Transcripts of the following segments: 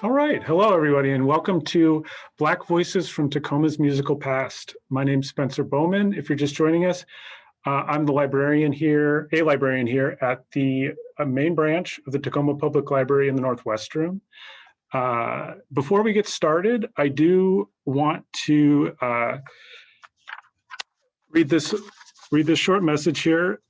All right. Hello, everybody, and welcome to Black Voices from Tacoma's Musical Past. My name's Spencer Bowman. If you're just joining us, I'm the librarian here, a librarian here at the main branch of the Tacoma Public Library in the Northwest Room. Before we get started, I do want to read this short message here.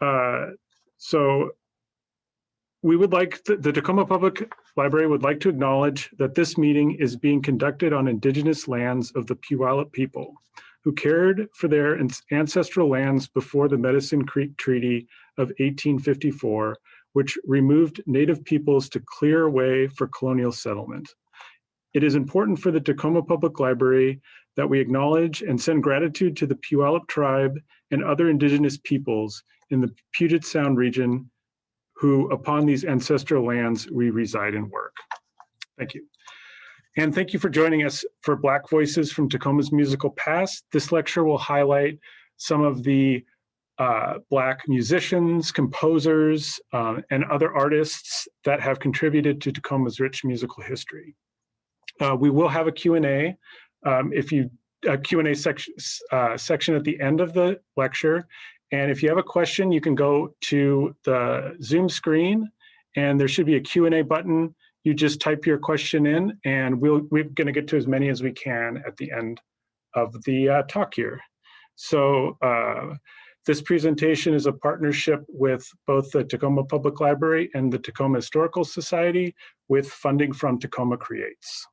We would like, the Tacoma Public Library would like to acknowledge that this meeting is being conducted on Indigenous lands of the Puyallup people, who cared for their ancestral lands before the Medicine Creek Treaty of 1854, which removed Native peoples to clear a way for colonial settlement. It is important for the Tacoma Public Library that we acknowledge and send gratitude to the Puyallup tribe and other Indigenous peoples in the Puget Sound region who upon these ancestral lands we reside and work. Thank you. And thank you for joining us for Black Voices from Tacoma's Musical Past. This lecture will highlight some of the Black musicians, composers, and other artists that have contributed to Tacoma's rich musical history. We will have a Q&A. A Q&A section at the end of the lecture. And if you have a question, you can go to the Zoom screen and there should be a Q&A button. You just type your question in and we're going to get to as many as we can at the end of the talk here. So this presentation is a partnership with both the Tacoma Public Library and the Tacoma Historical Society with funding from Tacoma Creates.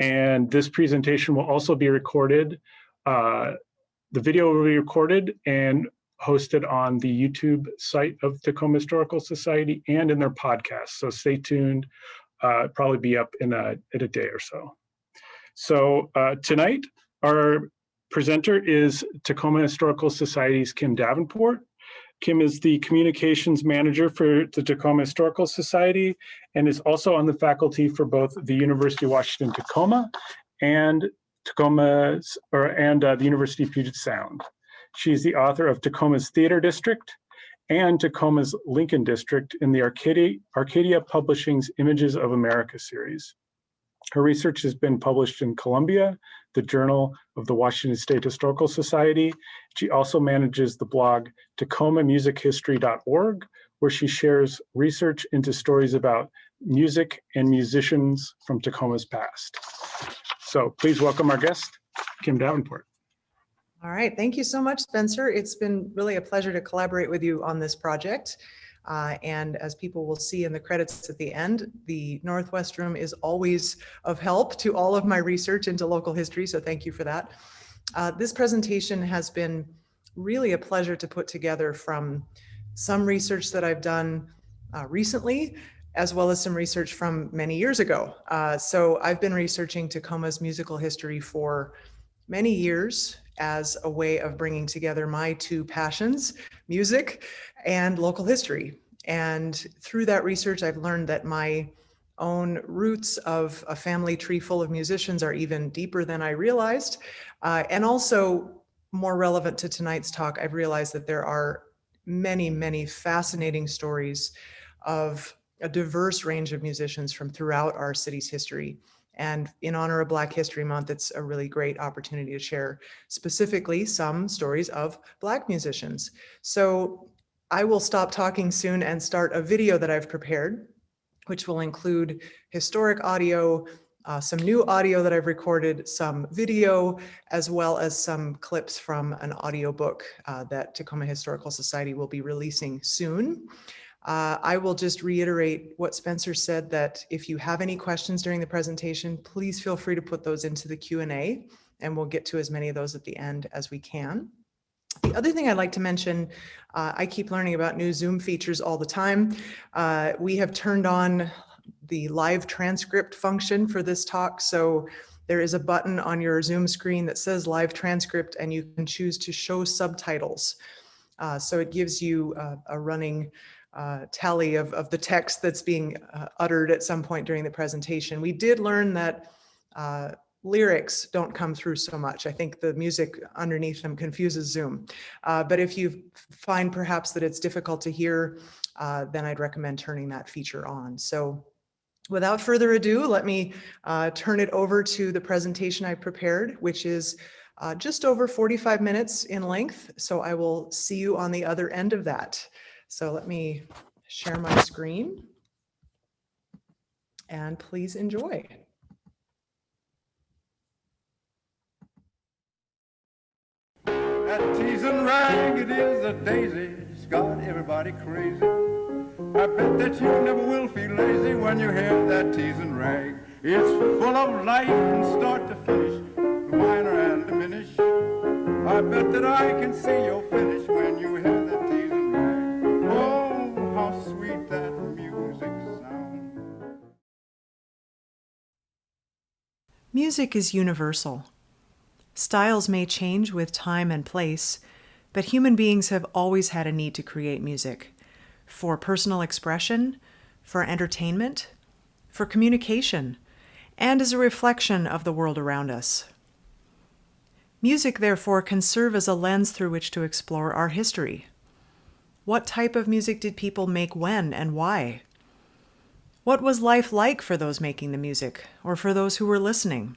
And this presentation will also be recorded. The video will be recorded and hosted on the YouTube site of Tacoma Historical Society and in their podcast. So stay tuned, probably be up in a day or so. So tonight, our presenter is Tacoma Historical Society's Kim Davenport. Kim is the communications manager for the Tacoma Historical Society and is also on the faculty for both the University of Washington, Tacoma and the University of Puget Sound. She's the author of Tacoma's Theater District and Tacoma's Lincoln District in the Arcadia Publishing's Images of America series. Her research has been published in Columbia, the Journal of the Washington State Historical Society. She also manages the blog tacomamusichistory.org, where she shares research into stories about music and musicians from Tacoma's past. So please welcome our guest, Kim Davenport. All right, thank you so much, Spencer. It's been really a pleasure to collaborate with you on this project. And as people will see in the credits at the end, the Northwest Room is always of help to all of my research into local history, so thank you for that. This presentation has been really a pleasure to put together from some research that I've done recently, as well as some research from many years ago. So I've been researching Tacoma's musical history for many years as a way of bringing together my two passions, music and local history. And through that research, I've learned that my own roots of a family tree full of musicians are even deeper than I realized. And also, more relevant to tonight's talk, I've realized that there are many, many fascinating stories of a diverse range of musicians from throughout our city's history. And in honor of Black History Month, it's a really great opportunity to share specifically some stories of Black musicians. So I will stop talking soon and start a video that I've prepared, which will include historic audio, some new audio that I've recorded, some video, as well as some clips from an audiobook that Tacoma Historical Society will be releasing soon. I will just reiterate what Spencer said, that if you have any questions during the presentation, please feel free to put those into the Q&A, and we'll get to as many of those at the end as we can. The other thing I'd like to mention, I keep learning about new Zoom features all the time. We have turned on the live transcript function for this talk, so there is a button on your Zoom screen that says live transcript, and you can choose to show subtitles. So it gives you a running tally of the text that's being uttered at some point during the presentation. We did learn that lyrics don't come through so much. I think the music underneath them confuses Zoom. But if you find perhaps that it's difficult to hear, then I'd recommend turning that feature on. So Without further ado, let me turn it over to the presentation I prepared, which is just over 45 minutes in length. So I will see you on the other end of that. So let me share my screen and please enjoy. That teasing rag, it is a daisy, it's got everybody crazy. I bet that you never will feel lazy when you hear that teasing rag. It's full of life from start to finish, the minor and diminish. I bet that I can see your finish when you hear that teasing rag. Oh, how sweet that music sounds. Music is universal. Styles may change with time and place, but human beings have always had a need to create music for personal expression, for entertainment, for communication, and as a reflection of the world around us. Music, therefore, can serve as a lens through which to explore our history. What type of music did people make when and why? What was life like for those making the music, or for those who were listening?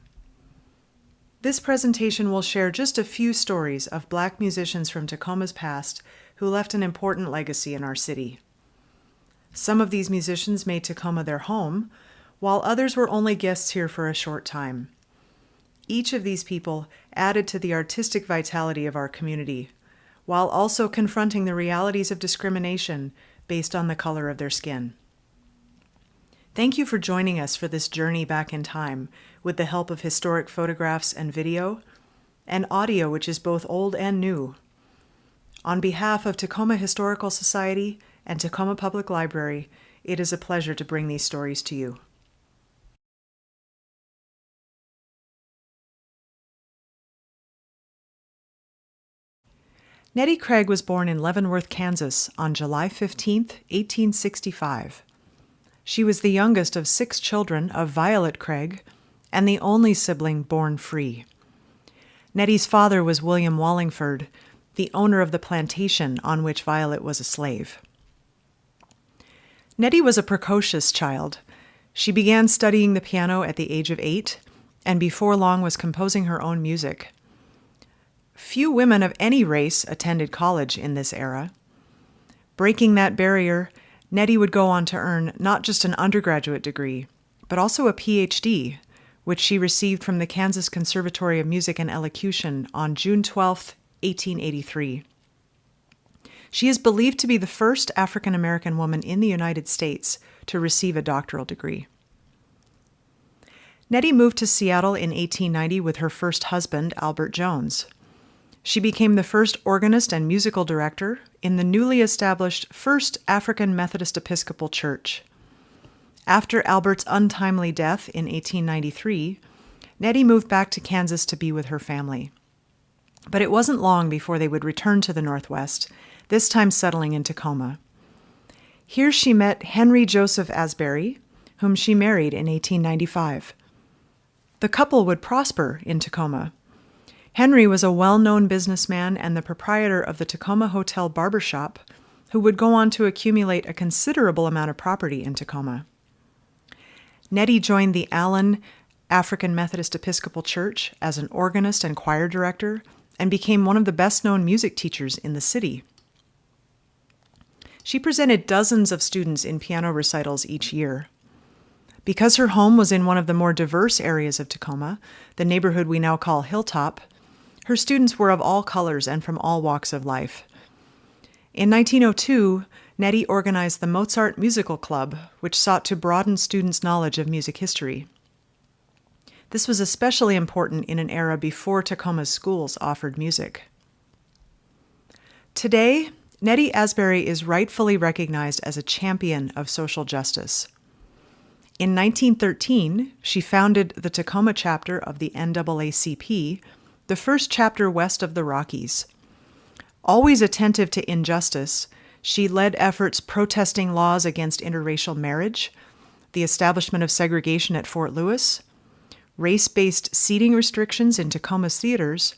This presentation will share just a few stories of Black musicians from Tacoma's past who left an important legacy in our city. Some of these musicians made Tacoma their home, while others were only guests here for a short time. Each of these people added to the artistic vitality of our community, while also confronting the realities of discrimination based on the color of their skin. Thank you for joining us for this journey back in time with the help of historic photographs and video, and audio which is both old and new. On behalf of Tacoma Historical Society and Tacoma Public Library, it is a pleasure to bring these stories to you. Nettie Craig was born in Leavenworth, Kansas on July 15, 1865. She was the youngest of 6 children of Violet Craig and the only sibling born free. Nettie's father was William Wallingford, the owner of the plantation on which Violet was a slave. Nettie was a precocious child. She began studying the piano at the age of 8, and before long was composing her own music. Few women of any race attended college in this era. Breaking that barrier, Nettie would go on to earn not just an undergraduate degree, but also a PhD, which she received from the Kansas Conservatory of Music and Elocution on June 12, 1883. She is believed to be the first African-American woman in the United States to receive a doctoral degree. Nettie moved to Seattle in 1890 with her first husband, Albert Jones. She became the first organist and musical director in the newly established First African Methodist Episcopal Church. After Albert's untimely death in 1893, Nettie moved back to Kansas to be with her family. But it wasn't long before they would return to the Northwest, this time settling in Tacoma. Here she met Henry Joseph Asbury, whom she married in 1895. The couple would prosper in Tacoma. Henry was a well-known businessman and the proprietor of the Tacoma Hotel Barbershop, who would go on to accumulate a considerable amount of property in Tacoma. Nettie joined the Allen African Methodist Episcopal Church as an organist and choir director and became one of the best-known music teachers in the city. She presented dozens of students in piano recitals each year. Because her home was in one of the more diverse areas of Tacoma, the neighborhood we now call Hilltop, her students were of all colors and from all walks of life. In 1902, Nettie organized the Mozart Musical Club, which sought to broaden students' knowledge of music history. This was especially important in an era before Tacoma's schools offered music. Today, Nettie Asbury is rightfully recognized as a champion of social justice. In 1913, she founded the Tacoma chapter of the NAACP, the first chapter west of the Rockies. Always attentive to injustice, she led efforts protesting laws against interracial marriage, the establishment of segregation at Fort Lewis, race-based seating restrictions in Tacoma's theaters,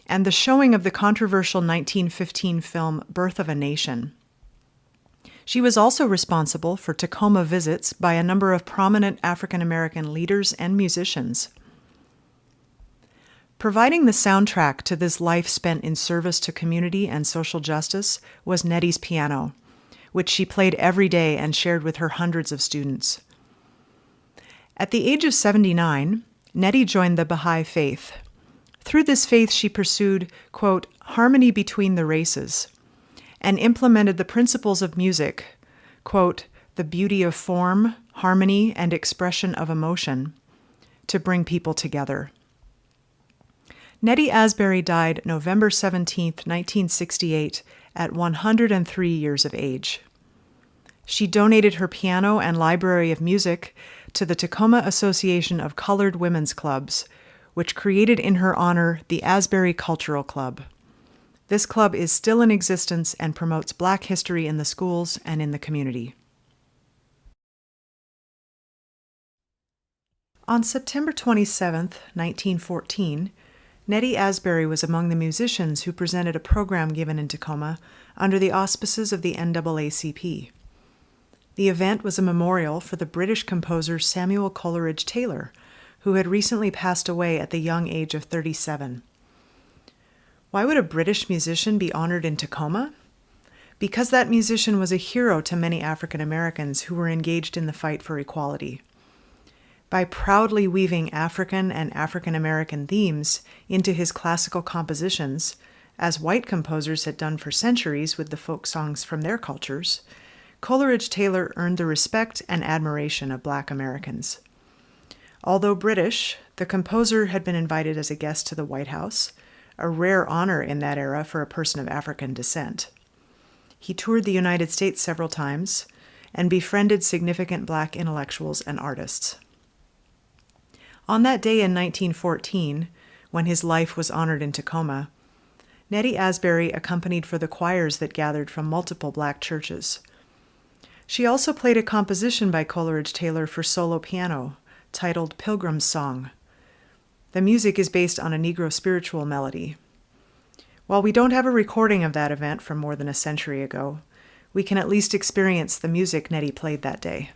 and the showing of the controversial 1915 film Birth of a Nation. She was also responsible for Tacoma visits by a number of prominent African American leaders and musicians. Providing the soundtrack to this life spent in service to community and social justice was Nettie's piano, which she played every day and shared with her hundreds of students. At the age of 79, Nettie joined the Baha'i faith. Through this faith, she pursued, quote, harmony between the races, and implemented the principles of music, quote, the beauty of form, harmony, and expression of emotion, to bring people together. Nettie Asbury died November 17, 1968, at 103 years of age. She donated her piano and library of music to the Tacoma Association of Colored Women's Clubs, which created in her honor the Asbury Cultural Club. This club is still in existence and promotes Black history in the schools and in the community. On September 27, 1914, Nettie Asbury was among the musicians who presented a program given in Tacoma under the auspices of the NAACP. The event was a memorial for the British composer Samuel Coleridge Taylor, who had recently passed away at the young age of 37. Why would a British musician be honored in Tacoma? Because that musician was a hero to many African Americans who were engaged in the fight for equality. By proudly weaving African and African American themes into his classical compositions, as white composers had done for centuries with the folk songs from their cultures, Coleridge Taylor earned the respect and admiration of Black Americans. Although British, the composer had been invited as a guest to the White House, a rare honor in that era for a person of African descent. He toured the United States several times and befriended significant Black intellectuals and artists. On that day in 1914, when his life was honored in Tacoma, Nettie Asbury accompanied for the choirs that gathered from multiple Black churches. She also played a composition by Coleridge Taylor for solo piano, titled Pilgrim's Song. The music is based on a Negro spiritual melody. While we don't have a recording of that event from more than a century ago, we can at least experience the music Nettie played that day.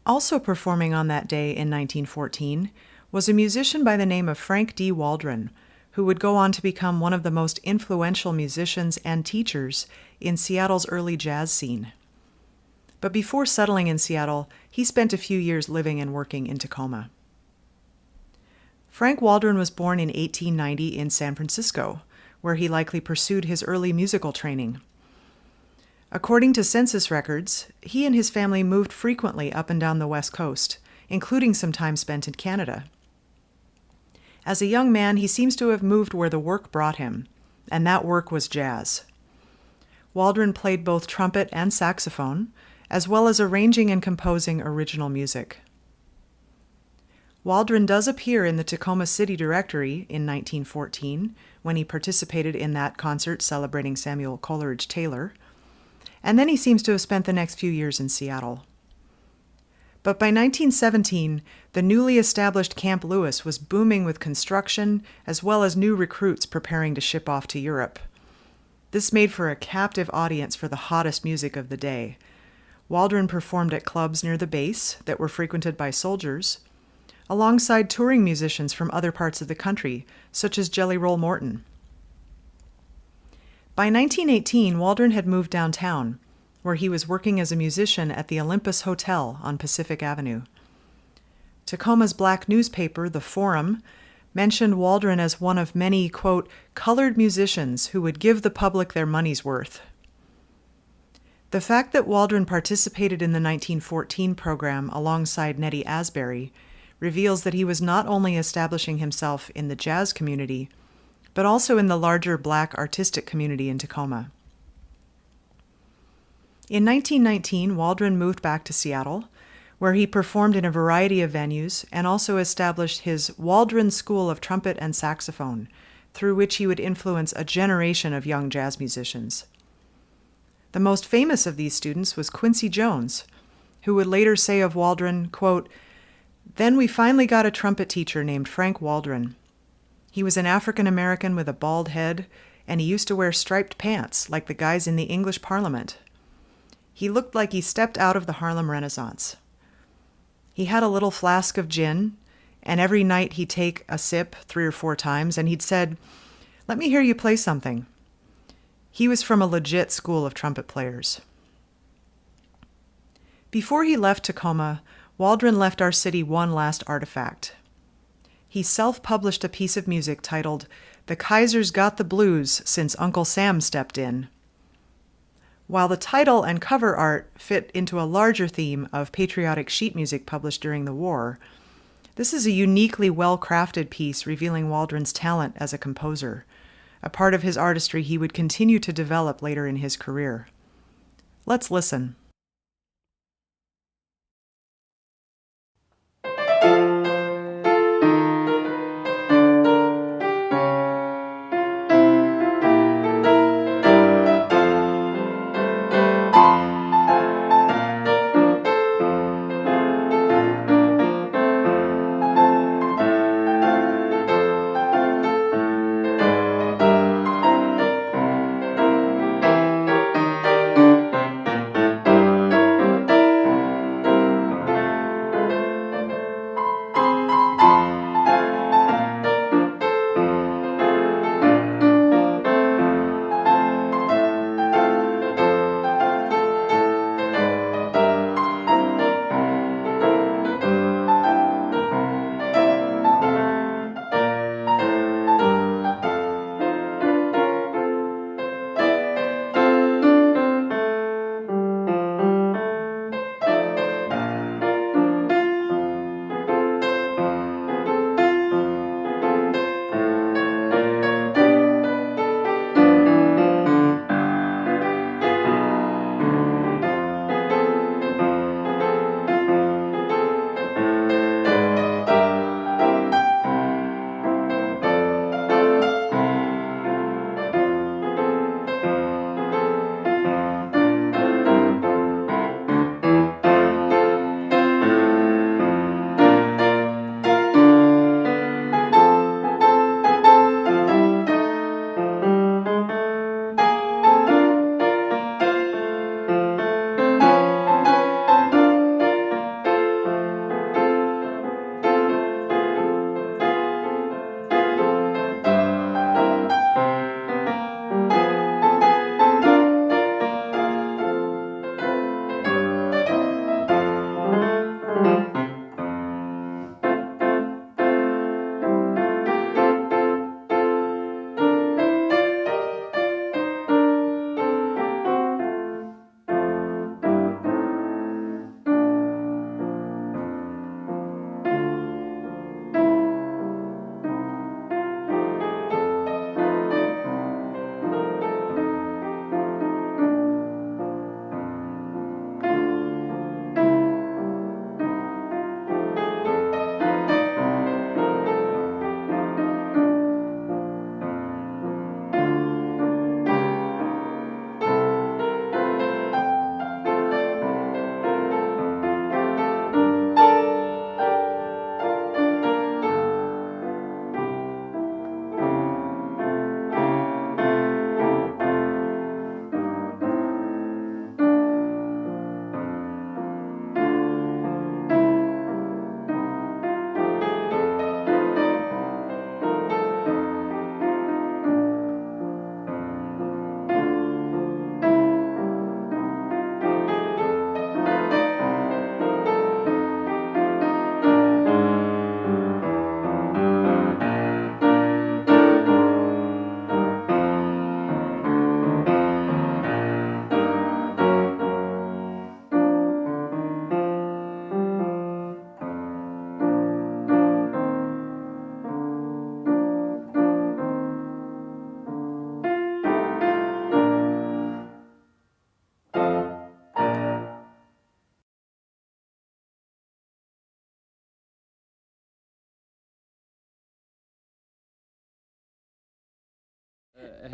Also performing on that day in 1914 was a musician by the name of Frank D. Waldron, who would go on to become one of the most influential musicians and teachers in Seattle's early jazz scene. But before settling in Seattle, he spent a few years living and working in Tacoma. Frank Waldron was born in 1890 in San Francisco, where he likely pursued his early musical training. According to census records, he and his family moved frequently up and down the West Coast, including some time spent in Canada. As a young man, he seems to have moved where the work brought him, and that work was jazz. Waldron played both trumpet and saxophone, as well as arranging and composing original music. Waldron does appear in the Tacoma City Directory in 1914, when he participated in that concert celebrating Samuel Coleridge Taylor, and then he seems to have spent the next few years in Seattle. But by 1917, the newly established Camp Lewis was booming with construction, as well as new recruits preparing to ship off to Europe. This made for a captive audience for the hottest music of the day. Waldron performed at clubs near the base that were frequented by soldiers, alongside touring musicians from other parts of the country, such as Jelly Roll Morton. By 1918, Waldron had moved downtown, where he was working as a musician at the Olympus Hotel on Pacific Avenue. Tacoma's black newspaper, The Forum, mentioned Waldron as one of many, quote, colored musicians who would give the public their money's worth. The fact that Waldron participated in the 1914 program alongside Nettie Asbury reveals that he was not only establishing himself in the jazz community, but also in the larger Black artistic community in Tacoma. In 1919, Waldron moved back to Seattle, where he performed in a variety of venues and also established his Waldron School of Trumpet and Saxophone, through which he would influence a generation of young jazz musicians. The most famous of these students was Quincy Jones, who would later say of Waldron, quote, "Then we finally got a trumpet teacher named Frank Waldron. He was an African American with a bald head, and he used to wear striped pants like the guys in the English Parliament. He looked like he stepped out of the Harlem Renaissance. He had a little flask of gin, and every night he'd take a sip 3 or 4 times, and he'd said, 'Let me hear you play something.' He was from a legit school of trumpet players." Before he left Tacoma, Waldron left our city one last artifact. He self-published a piece of music titled, "The Kaiser's Got the Blues Since Uncle Sam Stepped In." While the title and cover art fit into a larger theme of patriotic sheet music published during the war, this is a uniquely well-crafted piece revealing Waldron's talent as a composer, a part of his artistry he would continue to develop later in his career. Let's listen.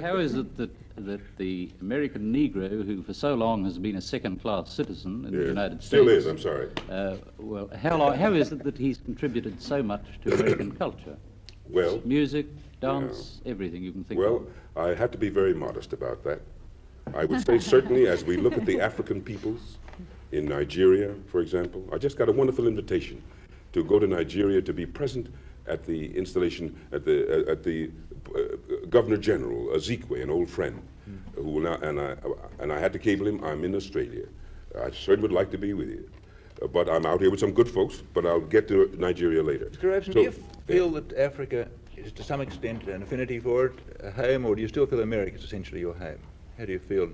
How is it that the American Negro, who for so long has been a second-class citizen in the United States... Still is, I'm sorry. How is it that he's contributed so much to American culture? Well... Music, dance, everything you can think of. Well, I have to be very modest about that. I would say certainly as we look at the African peoples in Nigeria, for example, I just got a wonderful invitation to go to Nigeria to be present at the installation at the Governor General Ezekwe, an old friend, who will now, and I had to cable him. I'm in Australia. I certainly would like to be with you, but I'm out here with some good folks. But I'll get to Nigeria later. Mr. Robson, do you feel that Africa is to some extent an affinity for it, a home, or do you still feel America is essentially your home? How do you feel?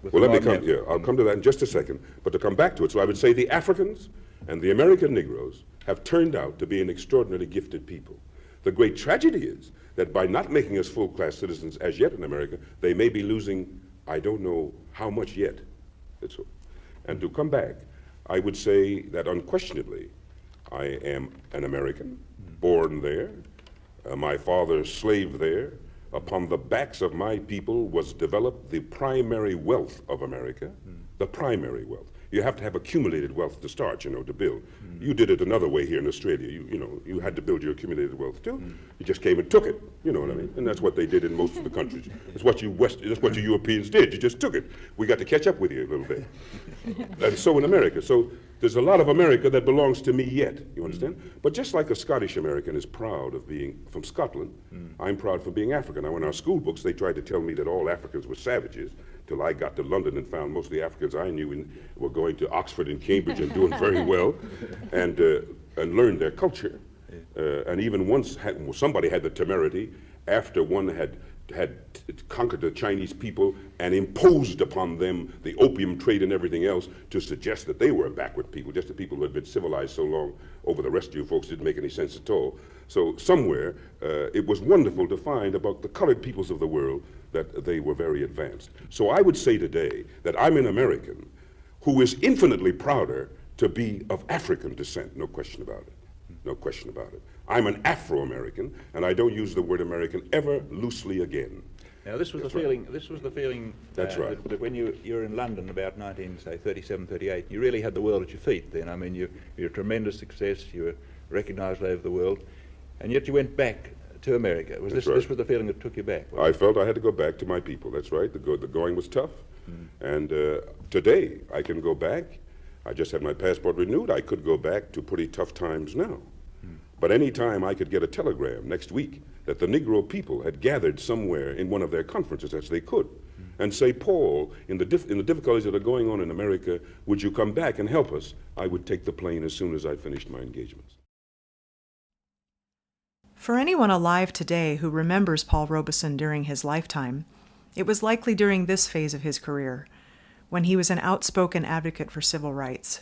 Well, let me come. Yeah, I'll come to that in just a second. But to come back to it, so I would say the Africans and the American Negroes have turned out to be an extraordinarily gifted people. The great tragedy is that by not making us full-class citizens as yet in America, they may be losing, I don't know how much yet. That's all. And to come back, I would say that unquestionably, I am an American, born there. My father slaved there. Upon the backs of my people was developed the primary wealth of America, the primary wealth. You have to have accumulated wealth to start, to build. You did it another way here in Australia. You had to build your accumulated wealth too. You just came and took it, you know what I mean? And that's what they did in most of the countries. That's what you Europeans did. You just took it. We got to catch up with you a little bit. And so in America. So there's a lot of America that belongs to me yet, you understand? But just like a Scottish American is proud of being from Scotland, I'm proud for being African. Now in our school books, they tried to tell me that all Africans were savages, till I got to London and found most of the Africans I knew were going to Oxford and Cambridge and doing very well, and learned their culture. And even once somebody had the temerity, after one had conquered the Chinese people and imposed upon them the opium trade and everything else, to suggest that they were a backward people, just the people who had been civilized so long over the rest of you folks didn't make any sense at all. So somewhere, it was wonderful to find about the colored peoples of the world that they were very advanced. So I would say today that I'm an American who is infinitely prouder to be of African descent, no question about it. No question about it. I'm an Afro-American, and I don't use the word American ever loosely again. Now, this was the feeling. This was the feeling. That's right. That when you were in London about 1937, 38, you really had the world at your feet. Then, I mean, you're a tremendous success. You were recognised over the world, and yet you went back to America. This was the feeling that took you back? I felt I had to go back to my people. That's right. The going was tough, and today I can go back. I just had my passport renewed. I could go back to pretty tough times now. But any time I could get a telegram next week that the Negro people had gathered somewhere in one of their conferences, as they could, and say, Paul, in the difficulties that are going on in America, would you come back and help us? I would take the plane as soon as I finished my engagements. For anyone alive today who remembers Paul Robeson during his lifetime, it was likely during this phase of his career, when he was an outspoken advocate for civil rights.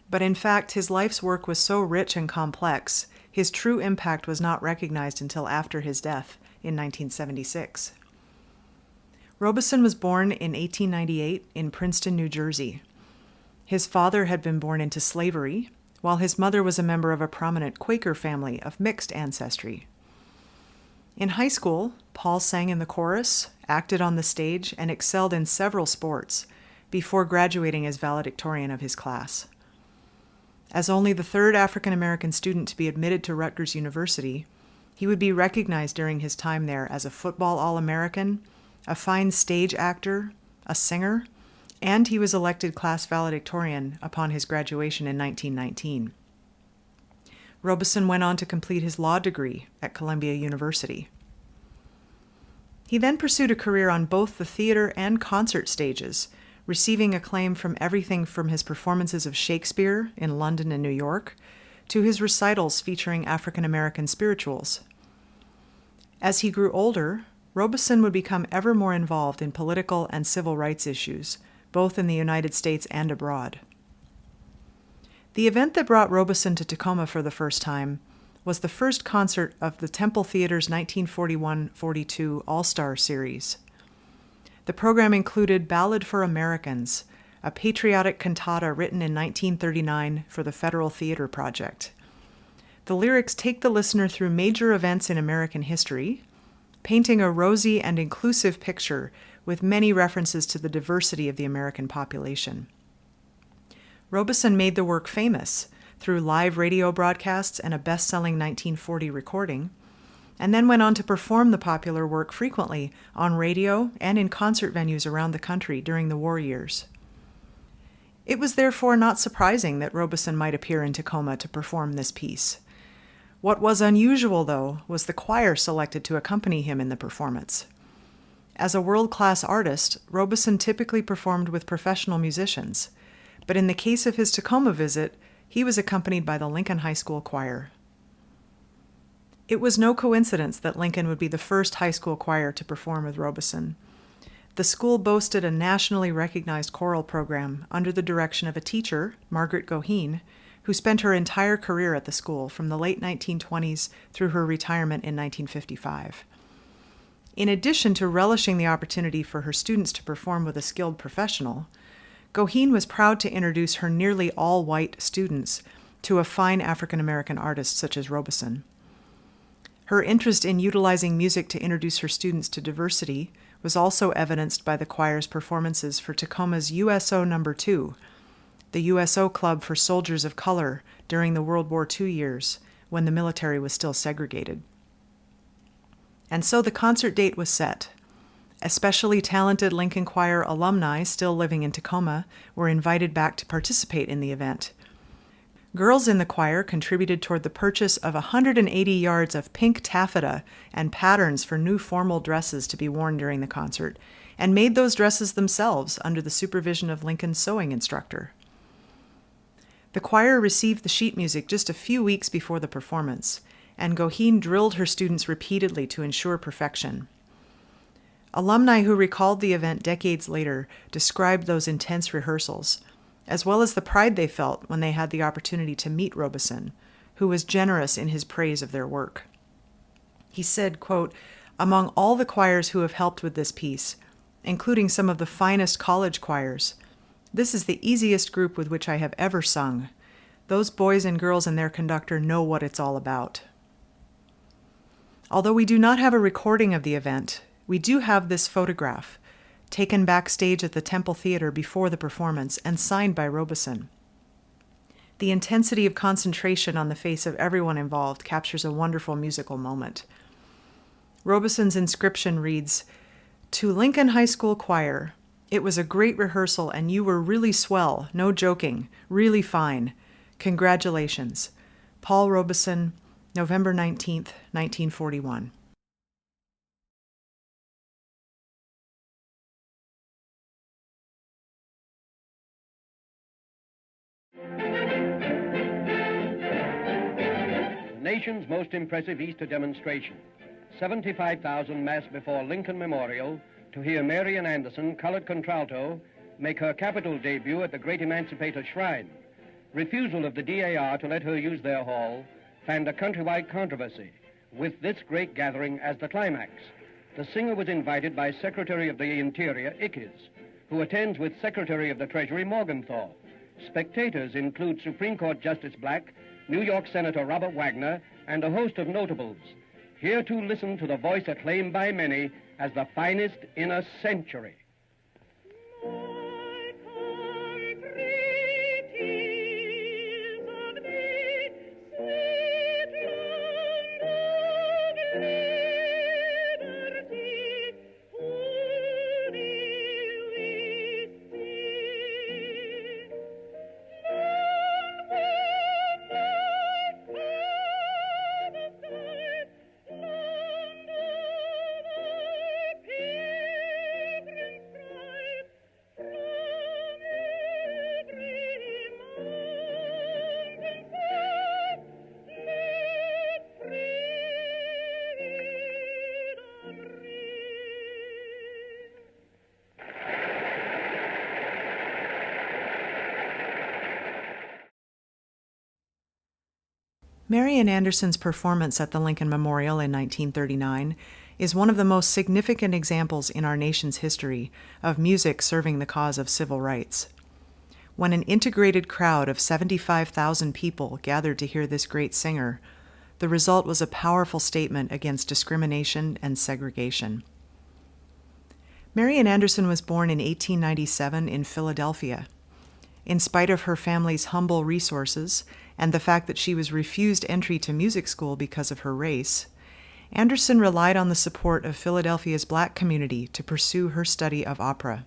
But in fact, his life's work was so rich and complex, his true impact was not recognized until after his death in 1976. Robeson was born in 1898 in Princeton, New Jersey. His father had been born into slavery, while his mother was a member of a prominent Quaker family of mixed ancestry. In high school, Paul sang in the chorus, acted on the stage, and excelled in several sports before graduating as valedictorian of his class. As only the third African-American student to be admitted to Rutgers University, he would be recognized during his time there as a football All-American, a fine stage actor, a singer, and he was elected class valedictorian upon his graduation in 1919. Robeson went on to complete his law degree at Columbia University. He then pursued a career on both the theater and concert stages, receiving acclaim from everything from his performances of Shakespeare in London and New York to his recitals featuring African-American spirituals. As he grew older, Robeson would become ever more involved in political and civil rights issues, both in the United States and abroad. The event that brought Robeson to Tacoma for the first time was the first concert of the Temple Theater's 1941-42 All-Star Series. The program included Ballad for Americans, a patriotic cantata written in 1939 for the Federal Theater Project. The lyrics take the listener through major events in American history, painting a rosy and inclusive picture with many references to the diversity of the American population. Robeson made the work famous through live radio broadcasts and a best-selling 1940 recording, and then went on to perform the popular work frequently on radio and in concert venues around the country during the war years. It was therefore not surprising that Robeson might appear in Tacoma to perform this piece. What was unusual, though, was the choir selected to accompany him in the performance. As a world-class artist, Robeson typically performed with professional musicians, but in the case of his Tacoma visit, he was accompanied by the Lincoln High School choir. It was no coincidence that Lincoln would be the first high school choir to perform with Robeson. The school boasted a nationally recognized choral program under the direction of a teacher, Margaret Goheen, who spent her entire career at the school from the late 1920s through her retirement in 1955. In addition to relishing the opportunity for her students to perform with a skilled professional, Goheen was proud to introduce her nearly all-white students to a fine African-American artist such as Robeson. Her interest in utilizing music to introduce her students to diversity was also evidenced by the choir's performances for Tacoma's USO No. 2, the USO Club for Soldiers of Color during the World War II years, when the military was still segregated. And so the concert date was set. Especially talented Lincoln Choir alumni still living in Tacoma were invited back to participate in the event. Girls in the choir contributed toward the purchase of 180 yards of pink taffeta and patterns for new formal dresses to be worn during the concert, and made those dresses themselves under the supervision of Lincoln's sewing instructor. The choir received the sheet music just a few weeks before the performance, and Goheen drilled her students repeatedly to ensure perfection. Alumni who recalled the event decades later described those intense rehearsals, as well as the pride they felt when they had the opportunity to meet Robeson, who was generous in his praise of their work. He said, quote, "Among all the choirs who have helped with this piece, including some of the finest college choirs, this is the easiest group with which I have ever sung. Those boys and girls and their conductor know what it's all about." Although we do not have a recording of the event, we do have this photograph, taken backstage at the Temple Theater before the performance and signed by Robeson. The intensity of concentration on the face of everyone involved captures a wonderful musical moment. Robeson's inscription reads, "To Lincoln High School Choir, it was a great rehearsal and you were really swell, no joking, really fine. Congratulations. Paul Robeson, November 19th, 1941. Nation's most impressive Easter demonstration. 75,000 massed before Lincoln Memorial to hear Marian Anderson, colored contralto, make her capital debut at the Great Emancipator Shrine. Refusal of the DAR to let her use their hall fanned a countrywide controversy, with this great gathering as the climax. The singer was invited by Secretary of the Interior, Ickes, who attends with Secretary of the Treasury, Morgenthau. Spectators include Supreme Court Justice Black, New York Senator Robert Wagner, and a host of notables, here to listen to the voice acclaimed by many as the finest in a century. Marian Anderson's performance at the Lincoln Memorial in 1939 is one of the most significant examples in our nation's history of music serving the cause of civil rights. When an integrated crowd of 75,000 people gathered to hear this great singer, The result was a powerful statement against discrimination and segregation. Marian Anderson was born in 1897 in Philadelphia. In spite of her family's humble resources and the fact that she was refused entry to music school because of her race, Anderson relied on the support of Philadelphia's Black community to pursue her study of opera.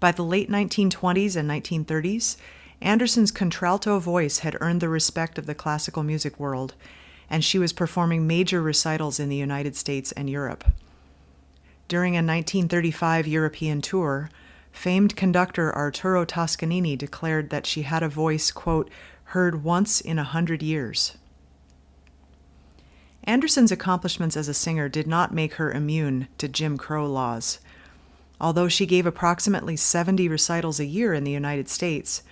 By the late 1920s and 1930s, Anderson's contralto voice had earned the respect of the classical music world, and she was performing major recitals in the United States and Europe. During a 1935 European tour, famed conductor Arturo Toscanini declared that she had a voice, quote, heard once in 100 years. Anderson's accomplishments as a singer did not make her immune to Jim Crow laws. Although she gave approximately 70 recitals a year in the United States,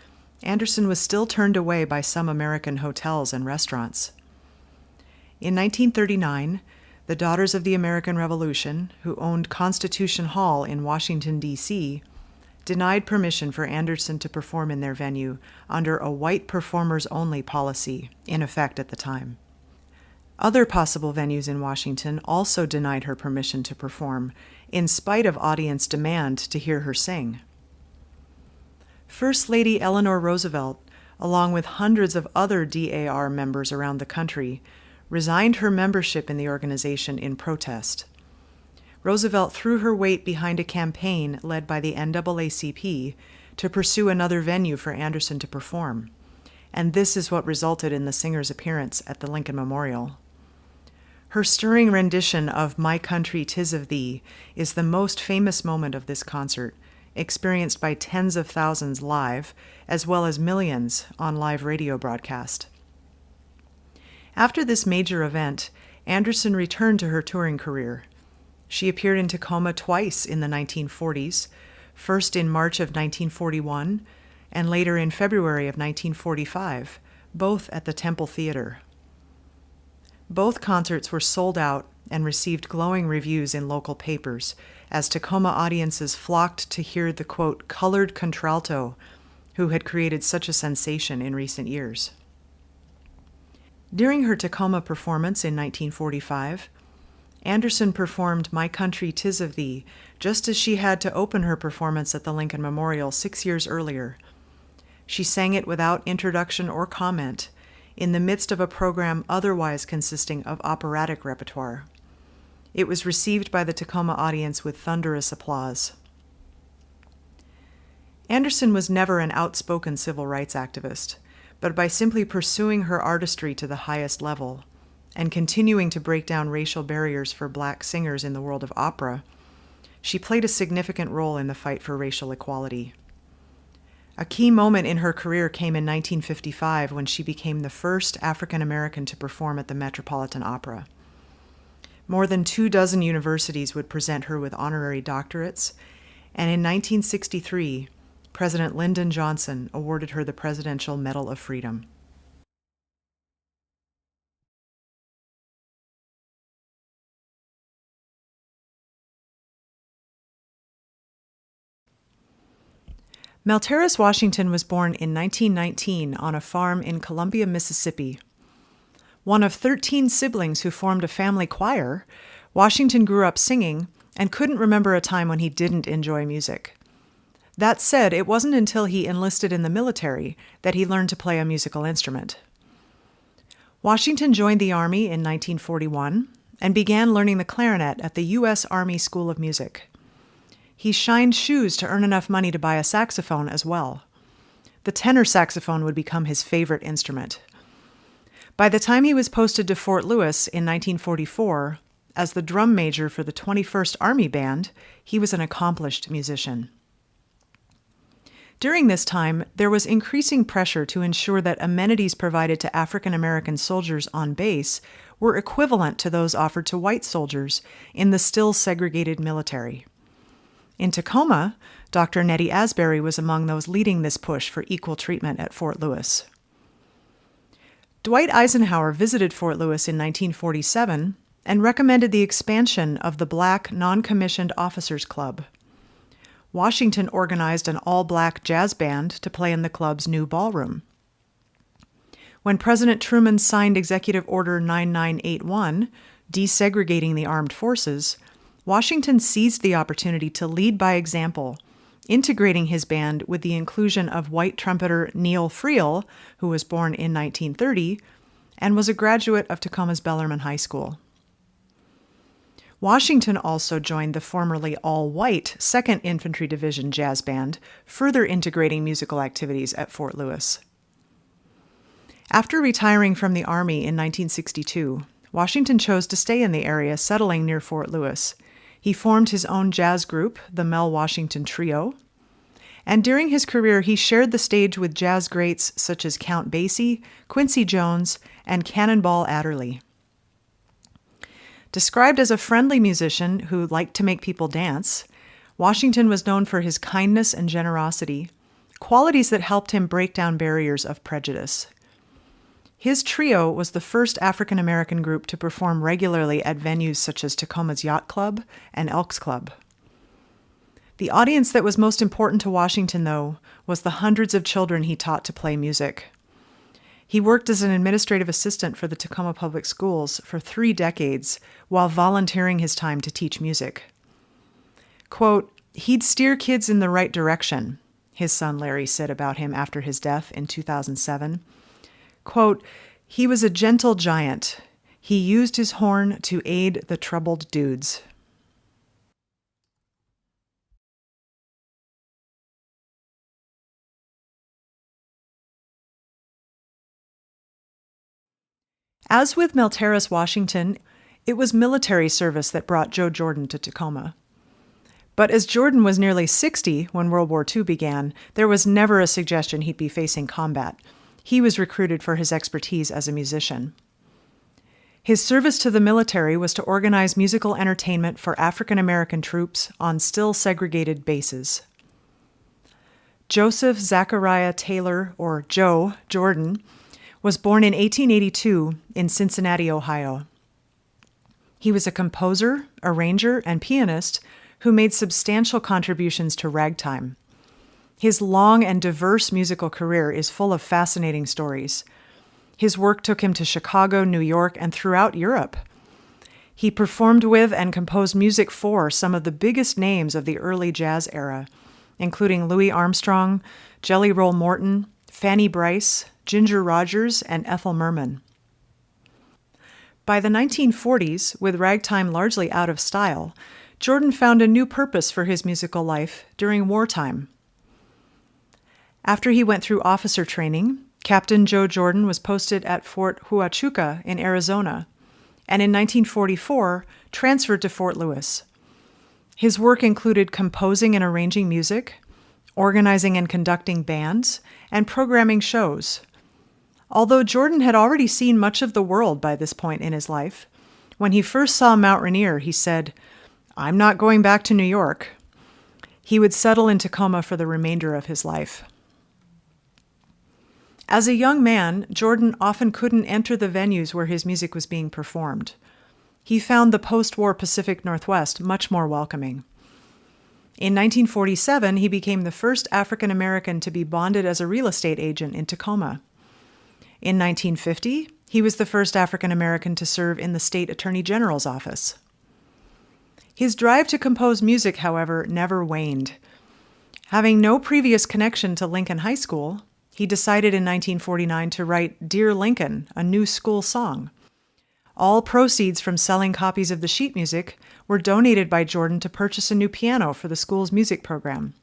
Anderson was still turned away by some American hotels and restaurants. In 1939, the Daughters of the American Revolution, who owned Constitution Hall in Washington, D.C., denied permission for Anderson to perform in their venue under a white performers-only policy in effect at the time. Other possible venues in Washington also denied her permission to perform, in spite of audience demand to hear her sing. First Lady Eleanor Roosevelt, along with hundreds of other DAR members around the country, resigned her membership in the organization in protest. Roosevelt threw her weight behind a campaign led by the NAACP to pursue another venue for Anderson to perform, and this is what resulted in the singer's appearance at the Lincoln Memorial. Her stirring rendition of My Country 'Tis of Thee is the most famous moment of this concert, experienced by tens of thousands live, as well as millions on live radio broadcast. After this major event, Anderson returned to her touring career. She appeared in Tacoma twice in the 1940s, first in March of 1941 and later in February of 1945, both at the Temple Theater. Both concerts were sold out and received glowing reviews in local papers as Tacoma audiences flocked to hear the, quote, colored contralto who had created such a sensation in recent years. During her Tacoma performance in 1945, Anderson performed My Country 'Tis of Thee, just as she had to open her performance at the Lincoln Memorial 6 years earlier. She sang it without introduction or comment, in the midst of a program otherwise consisting of operatic repertoire. It was received by the Tacoma audience with thunderous applause. Anderson was never an outspoken civil rights activist, but by simply pursuing her artistry to the highest level and continuing to break down racial barriers for Black singers in the world of opera, she played a significant role in the fight for racial equality. A key moment in her career came in 1955 when she became the first African American to perform at the Metropolitan Opera. More than 24 universities would present her with honorary doctorates, and in 1963, President Lyndon Johnson awarded her the Presidential Medal of Freedom. Malteris Washington was born in 1919 on a farm in Columbia, Mississippi. One of 13 siblings who formed a family choir, Washington grew up singing and couldn't remember a time when he didn't enjoy music. That said, it wasn't until he enlisted in the military that he learned to play a musical instrument. Washington joined the Army in 1941 and began learning the clarinet at the U.S. Army School of Music. He shined shoes to earn enough money to buy a saxophone as well. The tenor saxophone would become his favorite instrument. By the time he was posted to Fort Lewis in 1944, as the drum major for the 21st Army Band, he was an accomplished musician. During this time, there was increasing pressure to ensure that amenities provided to African American soldiers on base were equivalent to those offered to white soldiers in the still segregated military. In Tacoma, Dr. Nettie Asbury was among those leading this push for equal treatment at Fort Lewis. Dwight Eisenhower visited Fort Lewis in 1947 and recommended the expansion of the Black Non-Commissioned Officers Club. Washington organized an all-black jazz band to play in the club's new ballroom. When President Truman signed Executive Order 9981, desegregating the armed forces, Washington seized the opportunity to lead by example, integrating his band with the inclusion of white trumpeter Neil Friel, who was born in 1930 and was a graduate of Tacoma's Bellarmine High School. Washington also joined the formerly all-white 2nd Infantry Division Jazz Band, further integrating musical activities at Fort Lewis. After retiring from the Army in 1962, Washington chose to stay in the area, settling near Fort Lewis. He formed his own jazz group, the Mel Washington Trio, and during his career he shared the stage with jazz greats such as Count Basie, Quincy Jones, and Cannonball Adderley. Described as a friendly musician who liked to make people dance, Washington was known for his kindness and generosity, qualities that helped him break down barriers of prejudice. His trio was the first African American group to perform regularly at venues such as Tacoma's Yacht Club and Elks Club. The audience that was most important to Washington, though, was the hundreds of children he taught to play music. He worked as an administrative assistant for the Tacoma Public Schools for 3 decades while volunteering his time to teach music. Quote, "He'd steer kids in the right direction," his son Larry said about him after his death in 2007. Quote, "He was a gentle giant. He used his horn to aid the troubled dudes." As with Milteris Washington, it was military service that brought Joe Jordan to Tacoma. But as Jordan was nearly 60 when World War II began, there was never a suggestion he'd be facing combat. He was recruited for his expertise as a musician. His service to the military was to organize musical entertainment for African American troops on still segregated bases. Joseph Zachariah Taylor, or Joe, Jordan, was born in 1882 in Cincinnati, Ohio. He was a composer, arranger, and pianist who made substantial contributions to ragtime. His long and diverse musical career is full of fascinating stories. His work took him to Chicago, New York, and throughout Europe. He performed with and composed music for some of the biggest names of the early jazz era, including Louis Armstrong, Jelly Roll Morton, Fanny Brice, Ginger Rogers, and Ethel Merman. By the 1940s, with ragtime largely out of style, Jordan found a new purpose for his musical life during wartime. After he went through officer training, Captain Joe Jordan was posted at Fort Huachuca in Arizona, and in 1944 transferred to Fort Lewis. His work included composing and arranging music, organizing and conducting bands, and programming shows. Although Jordan had already seen much of the world by this point in his life, when he first saw Mount Rainier, he said, "I'm not going back to New York." He would settle in Tacoma for the remainder of his life. As a young man, Jordan often couldn't enter the venues where his music was being performed. He found the post-war Pacific Northwest much more welcoming. In 1947, he became the first African American to be bonded as a real estate agent in Tacoma. In 1950, he was the first African American to serve in the state attorney general's office. His drive to compose music, however, never waned. Having no previous connection to Lincoln High School, he decided in 1949 to write Dear Lincoln, a new school song. All proceeds from selling copies of the sheet music were donated by Jordan to purchase a new piano for the school's music program.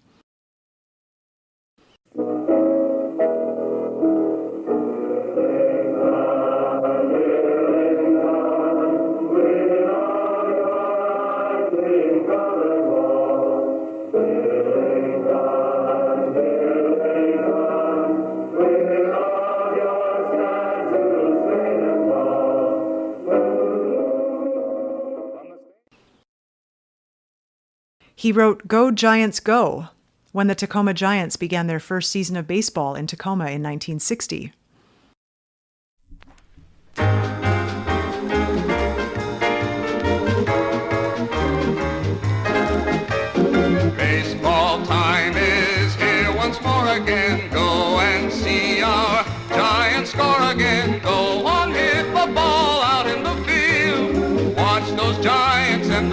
He wrote Go Giants Go when the Tacoma Giants began their first season of baseball in Tacoma in 1960. Baseball time is here once more again. Go and see our Giants score again.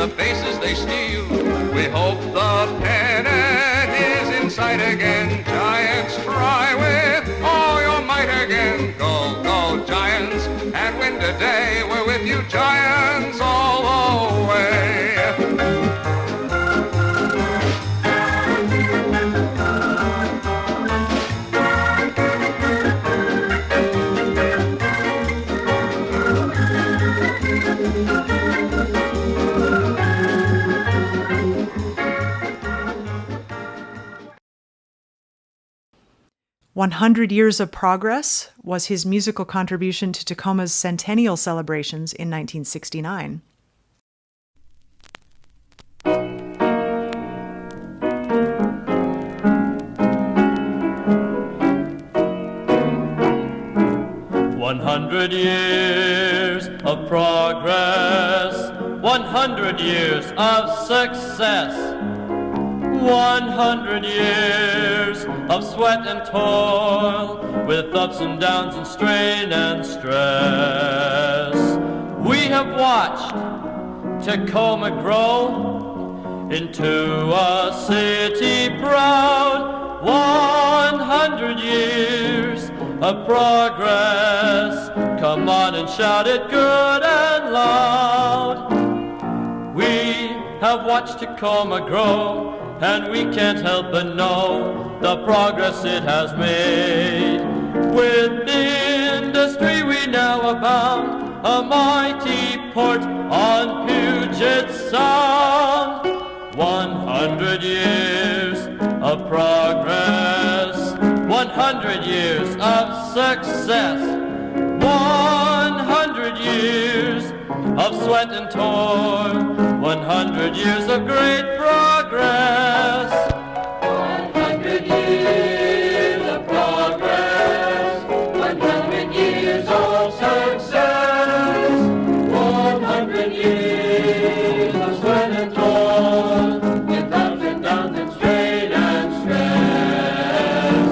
the faces they steal. We hope the pennant is in sight again. Giants, try with all your might again. Go, go, Giants, and win today. We're with you, Giants, all the way. 100 Years of Progress was his musical contribution to Tacoma's centennial celebrations in 1969. "100 years of progress, 100 years of success, 100 years of sweat and toil, with ups and downs and strain and stress. We have watched Tacoma grow into a city proud. 100 years of progress, come on and shout it good and loud. We have watched Tacoma grow, and we can't help but know the progress it has made. With industry we now abound, a mighty port on Puget Sound. 100 years of progress, 100 years of success, 100 years of sweat and toil, 100 years of great progress. 100 years of progress, 100 years of success, 100 years of sweat and toil, with ups and downs and strain and stress.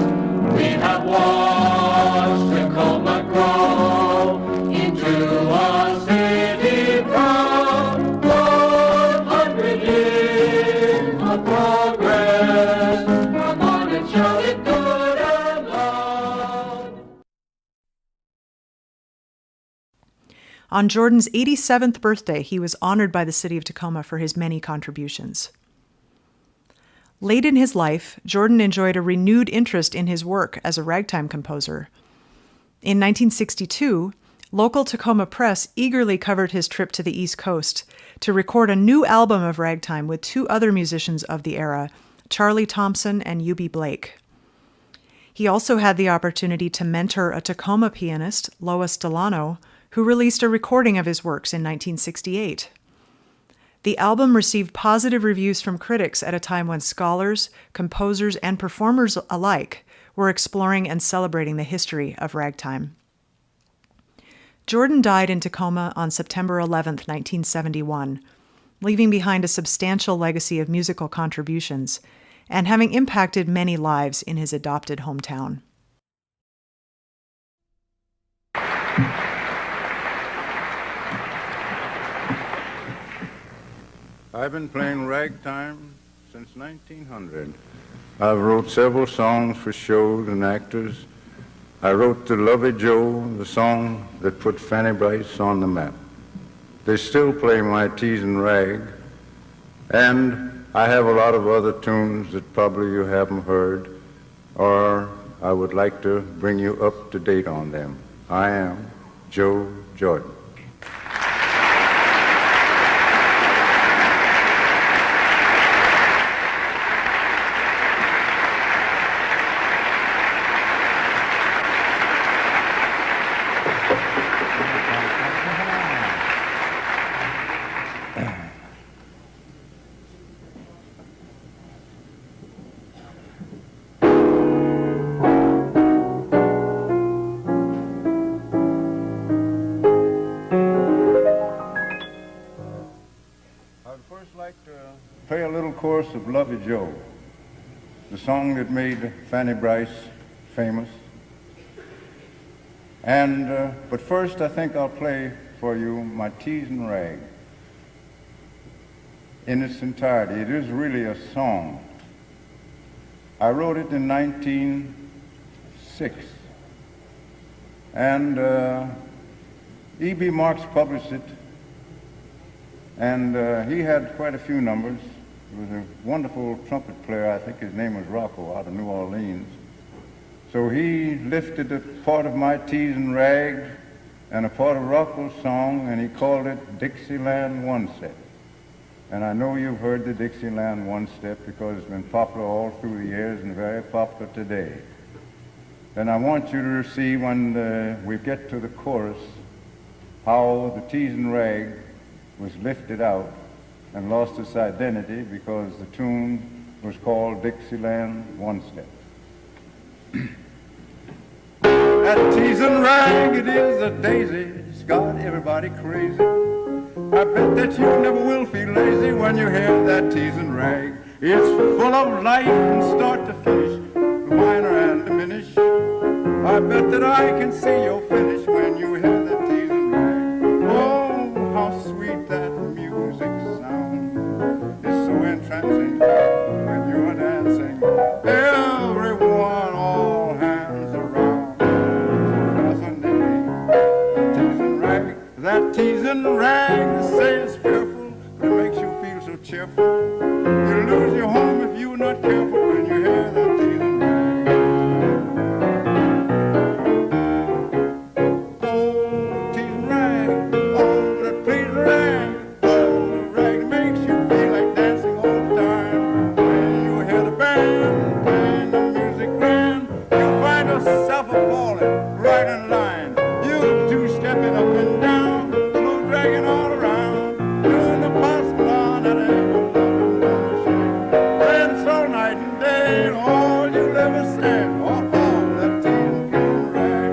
We have watched Tacoma grow into a city proud. 100 years of progress, come on and shout it good and loud. On Jordan's 87th birthday, he was honored by the city of Tacoma for his many contributions. Late in his life, Jordan enjoyed a renewed interest in his work as a ragtime composer. In 1962, local Tacoma press eagerly covered his trip to the East Coast to record a new album of ragtime with two other musicians of the era, Charlie Thompson and Eubie Blake. He also had the opportunity to mentor a Tacoma pianist, Lois Delano, who released a recording of his works in 1968. The album received positive reviews from critics at a time when scholars, composers, and performers alike were exploring and celebrating the history of ragtime. Jordan died in Tacoma on September 11, 1971, leaving behind a substantial legacy of musical contributions and having impacted many lives in his adopted hometown. I've been playing ragtime since 1900. I've wrote several songs for shows and actors. I wrote the Lovey Joe, the song that put Fanny Bryce on the map. They still play my Teasin' Rag, and I have a lot of other tunes that probably you haven't heard, or I would like to bring you up to date on them. I am Joe Jordan. Play a little chorus of Lovey Joe, the song that made Fanny Bryce famous. But first I think I'll play for you my Teasin' Rag. in its entirety. It is really a song. I wrote it in 1906, and E.B. Marks published it, and he had quite a few numbers. He was a wonderful trumpet player. I think his name was Rocco, out of New Orleans. So he lifted a part of My Teasin' Rag and a part of Rocco's song, and he called it Dixieland One-Step. And I know you've heard the Dixieland One-Step because it's been popular all through the years and very popular today. And I want you to see when we get to the chorus how the Teasin' Rag was lifted out and lost its identity because the tune was called Dixieland One-Step. That teasin' rag, it is a daisy, it's got everybody crazy. I bet that you never will feel lazy when you hear that teasin' rag. It's full of life from start to finish, the minor and diminish. I bet that I can see your finish when you hear that teasin' rag. Oh, how sweet that music sounds. It's so entrancing when you're dancing. Everyone, all hands around. That teasin' rag, they say it's fearful, but it makes you feel so cheerful. You lose your home if you're not careful when you hear that teasin' rag. Oh, teasin' rag, oh, that teasin' rag, oh, the rag makes you feel like dancing all the time. When you hear the band playing the music grand, you'll find yourself a-falling right in line. You two-stepping up and down, dragging all around, doing the possible on that ever loving shake. Dance all night and day, and all you'll ever say, oh, that teasin' rag.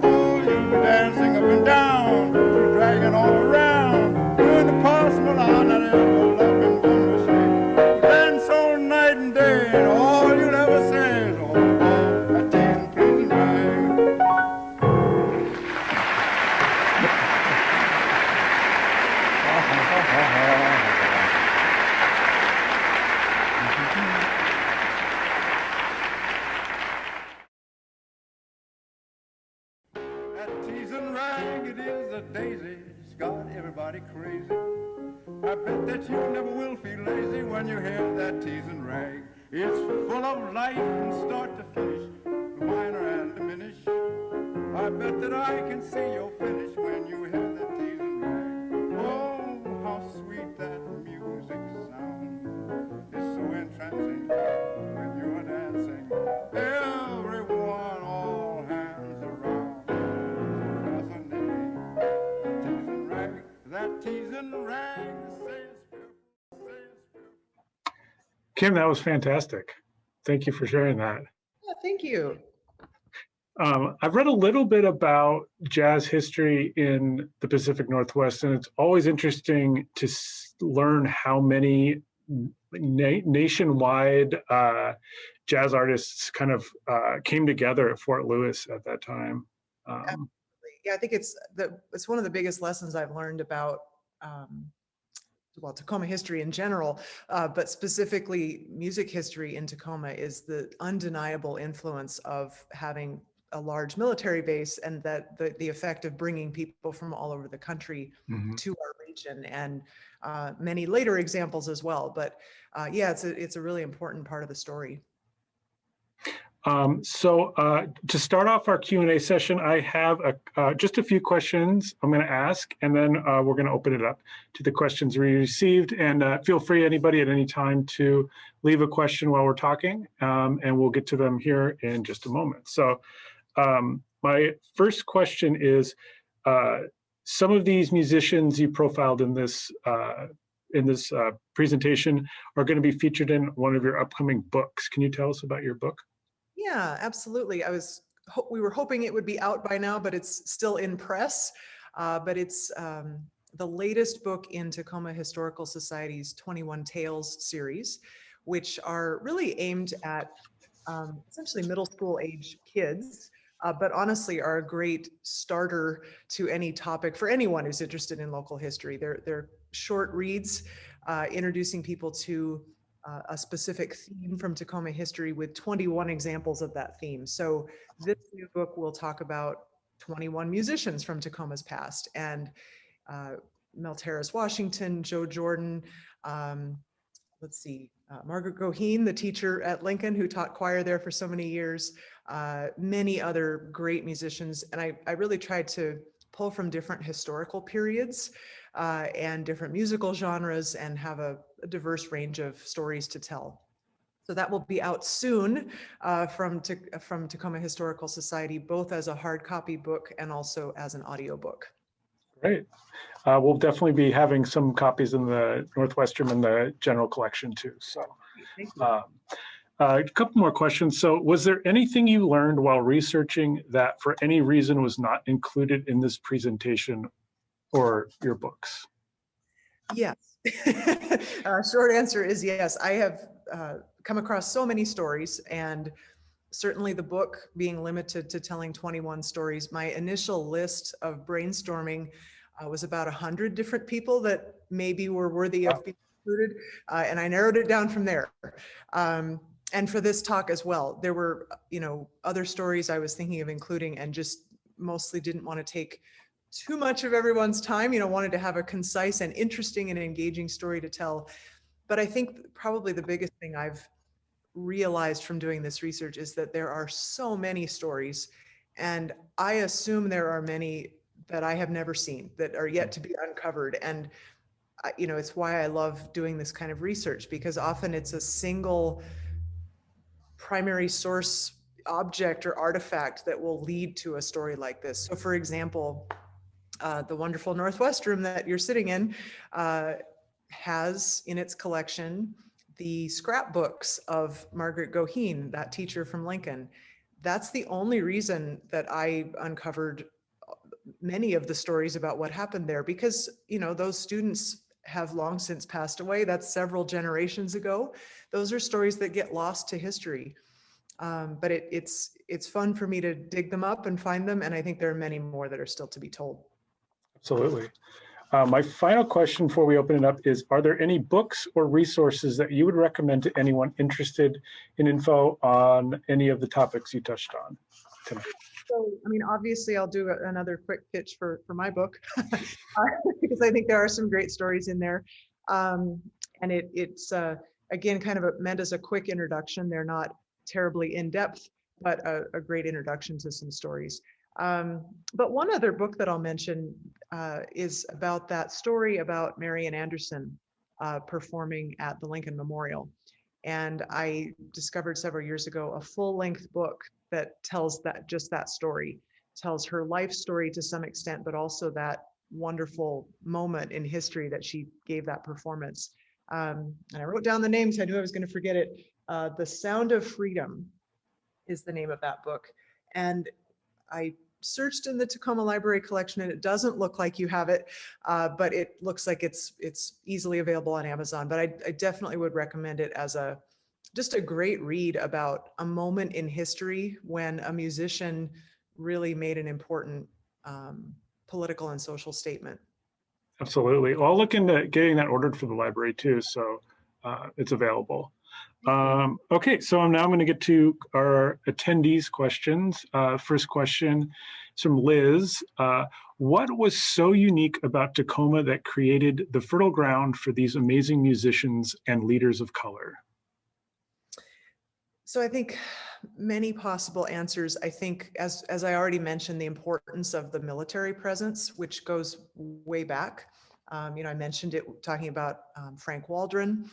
Oh, you'll be dancing up and down, dragging all around, doing the possible on that ever loving one shake. Dance all night and day, and all you'll ever say is, oh, that teasin' rag. That teasin' rag, it is a daisy, it's got everybody crazy. I bet that you never will feel lazy when you hear that teasin' rag. It's full of life from start to finish, the minor and diminish. I bet that I can see your finish when you hear that teasin' rag. Oh, how sweet that music sounds. It's so entrancing when you're dancing. Everyone, all hands around. Fascinating. Teasin' rag, that teasin' rag, says Kim, that was fantastic. Thank you for sharing that. Yeah, thank you. I've read a little bit about jazz history in the Pacific Northwest, and it's always interesting to learn how many nationwide jazz artists kind of came together at Fort Lewis at that time. Yeah, I think it's one of the biggest lessons I've learned about well, Tacoma history in general, but specifically music history in Tacoma, is the undeniable influence of having a large military base, and that the effect of bringing people from all over the country to our region, and many later examples as well. But yeah, it's a really important part of the story. So to start off our Q&A session, I have just a few questions I'm going to ask, and then we're going to open it up to the questions we received. And feel free, anybody at any time, to leave a question while we're talking, and we'll get to them here in just a moment. So my first question is, some of these musicians you profiled in this presentation are going to be featured in one of your upcoming books. Can you tell us about your book? Yeah, absolutely. We were hoping it would be out by now, but it's still in press. But it's the latest book in Tacoma Historical Society's 21 Tales series, which are really aimed at essentially middle school age kids, but honestly are a great starter to any topic for anyone who's interested in local history. They're short reads introducing people to a specific theme from Tacoma history with 21 examples of that theme. So this new book will talk about 21 musicians from Tacoma's past, and Mel Terrace Washington, Joe Jordan, let's see, Margaret Goheen, the teacher at Lincoln who taught choir there for so many years, many other great musicians. And I really tried to pull from different historical periods and different musical genres and have a diverse range of stories to tell. So that will be out soon from Tacoma Historical Society, both as a hard copy book and also as an audio book. Great. We'll definitely be having some copies in the Northwestern and the general collection too. So a couple more questions. So was there anything you learned while researching that for any reason was not included in this presentation or your books? Yes. Short answer is yes. I have come across so many stories, and certainly the book being limited to telling 21 stories, my initial list of brainstorming was about 100 different people that maybe were worthy of being included, and I narrowed it down from there. And for this talk as well, there were, other stories I was thinking of including and just mostly didn't want to take too much of everyone's time, wanted to have a concise and interesting and engaging story to tell. But I think probably the biggest thing I've realized from doing this research is that there are so many stories, and I assume there are many that I have never seen that are yet to be uncovered. And it's why I love doing this kind of research, because often it's a single primary source object or artifact that will lead to a story like this. So for example, the wonderful Northwest Room that you're sitting in has in its collection the scrapbooks of Margaret Goheen, that teacher from Lincoln. That's the only reason that I uncovered many of the stories about what happened there, because those students have long since passed away. That's several generations ago. Those are stories that get lost to history. But it's fun for me to dig them up and find them, and I think there are many more that are still to be told. Absolutely. My final question before we open it up is, are there any books or resources that you would recommend to anyone interested in info on any of the topics you touched on tonight? So, obviously I'll do another quick pitch for my book because I think there are some great stories in there. And it's again, kind of meant as a quick introduction. They're not terribly in-depth, but a great introduction to some stories. But one other book that I'll mention is about that story about Marian Anderson performing at the Lincoln Memorial. And I discovered several years ago a full-length book that tells just that story, tells her life story to some extent, but also that wonderful moment in history that she gave that performance. And I wrote down the names. I knew I was going to forget it. The Sound of Freedom is the name of that book. And I searched in the Tacoma Library collection, and it doesn't look like you have it, but it looks like it's easily available on Amazon. But I definitely would recommend it as just a great read about a moment in history when a musician really made an important political and social statement. Absolutely. Well, I'll look into getting that ordered for the library too, so it's available. Okay, so I'm going to get to our attendees' questions. First question is from Liz. What was so unique about Tacoma that created the fertile ground for these amazing musicians and leaders of color? So I think many possible answers. I think, as I already mentioned, the importance of the military presence, which goes way back. I mentioned it talking about Frank Waldron,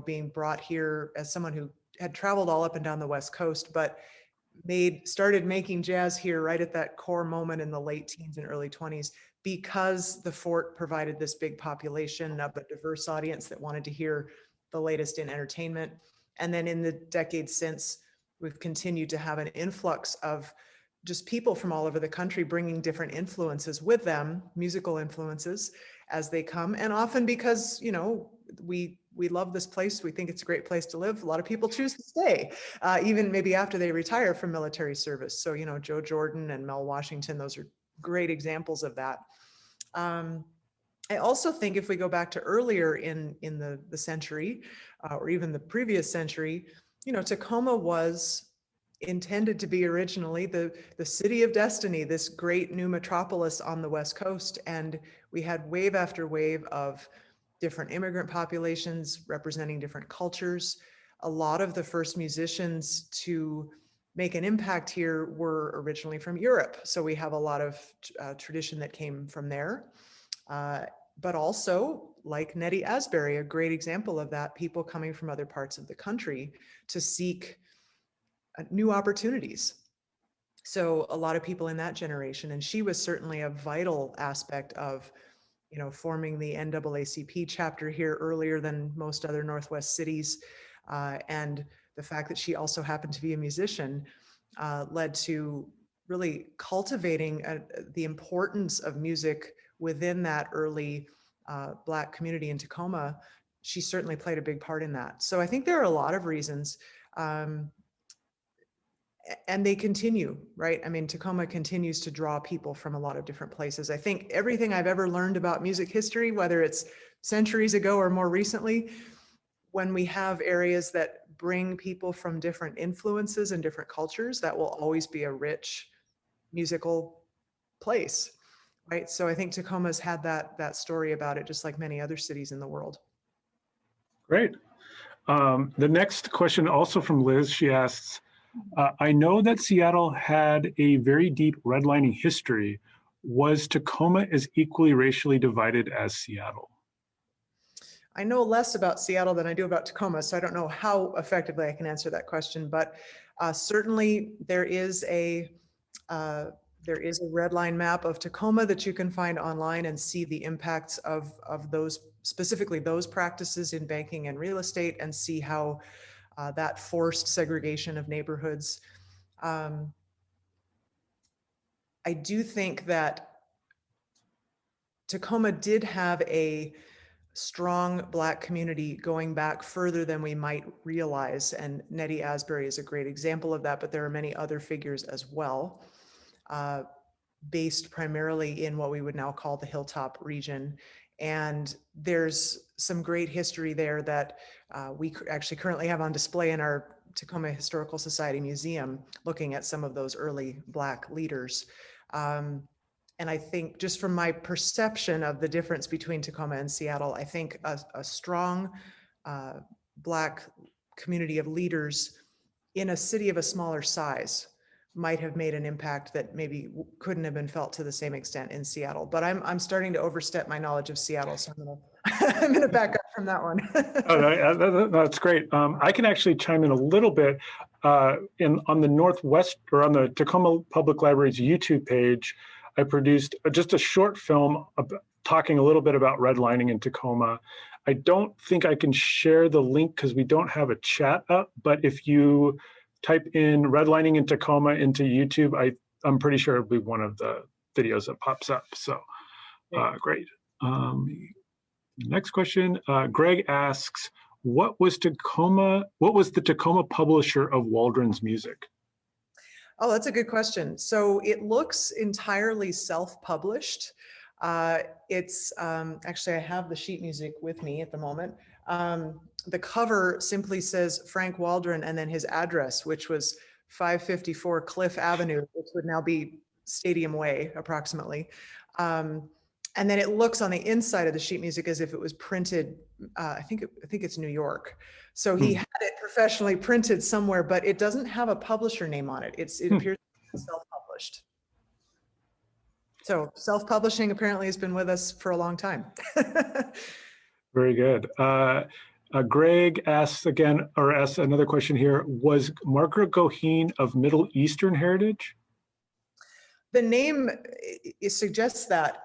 being brought here as someone who had traveled all up and down the West Coast, but started making jazz here right at that core moment in the late teens and early 20s, because the fort provided this big population of a diverse audience that wanted to hear the latest in entertainment. And then in the decades since, we've continued to have an influx of just people from all over the country bringing different influences with them, musical influences. as they come, and often because, you know, we love this place. We think it's a great place to live. A lot of people choose to stay, even maybe after they retire from military service. So, you know, Joe Jordan and Mel Washington, those are great examples of that. I also think if we go back to earlier in the century, or even the previous century, you know, Tacoma was intended to be originally the city of destiny, this great new metropolis on the West Coast. And we had wave after wave of different immigrant populations representing different cultures. A lot of the first musicians to make an impact here were originally from Europe. So we have a lot of tradition that came from there. But also, like Nettie Asbury, a great example of that, people coming from other parts of the country to seek new opportunities. So a lot of people in that generation, and she was certainly a vital aspect of, you know, forming the NAACP chapter here earlier than most other Northwest cities. And the fact that she also happened to be a musician led to really cultivating the importance of music within that early Black community in Tacoma. She certainly played a big part in that. So I think there are a lot of reasons. And they continue, right? I mean, Tacoma continues to draw people from a lot of different places. I think everything I've ever learned about music history, whether it's centuries ago or more recently, when we have areas that bring people from different influences and different cultures, that will always be a rich musical place, right? So I think Tacoma's had that story about it, just like many other cities in the world. Great. The next question also from Liz, she asks, I know that Seattle had a very deep redlining history. Was Tacoma as equally racially divided as Seattle? I know less about Seattle than I do about Tacoma, so I don't know how effectively I can answer that question, but certainly there is a red line map of Tacoma that you can find online and see the impacts of those, specifically those practices in banking and real estate, and see how that forced segregation of neighborhoods. I do think that Tacoma did have a strong Black community going back further than we might realize, and Nettie Asbury is a great example of that, but there are many other figures as well, based primarily in what we would now call the Hilltop region. And there's some great history there that we actually currently have on display in our Tacoma Historical Society Museum, looking at some of those early Black leaders. And I think just from my perception of the difference between Tacoma and Seattle, I think a strong Black community of leaders in a city of a smaller size might have made an impact that maybe couldn't have been felt to the same extent in Seattle. But I'm starting to overstep my knowledge of Seattle, so I'm gonna back up from that one. Oh, that's great. I can actually chime in a little bit on the Northwest, or on the Tacoma Public Library's YouTube page. I produced just a short film talking a little bit about redlining in Tacoma. I don't think I can share the link because we don't have a chat up, but if you type in redlining in Tacoma into YouTube, I'm pretty sure it'll be one of the videos that pops up. So great. Next question, Greg asks, what was the Tacoma publisher of Waldron's music? Oh, that's a good question. So it looks entirely self-published. It's actually, I have the sheet music with me at the moment. The cover simply says Frank Waldron and then his address, which was 554 Cliff Avenue, which would now be Stadium Way approximately. And then it looks on the inside of the sheet music as if it was printed, I think it's New York. So he had it professionally printed somewhere, but it doesn't have a publisher name on it. It appears to be self-published. So self-publishing apparently has been with us for a long time. Very good. Greg asks again, or asks another question here. Was Margaret Goheen of Middle Eastern heritage? The name suggests that.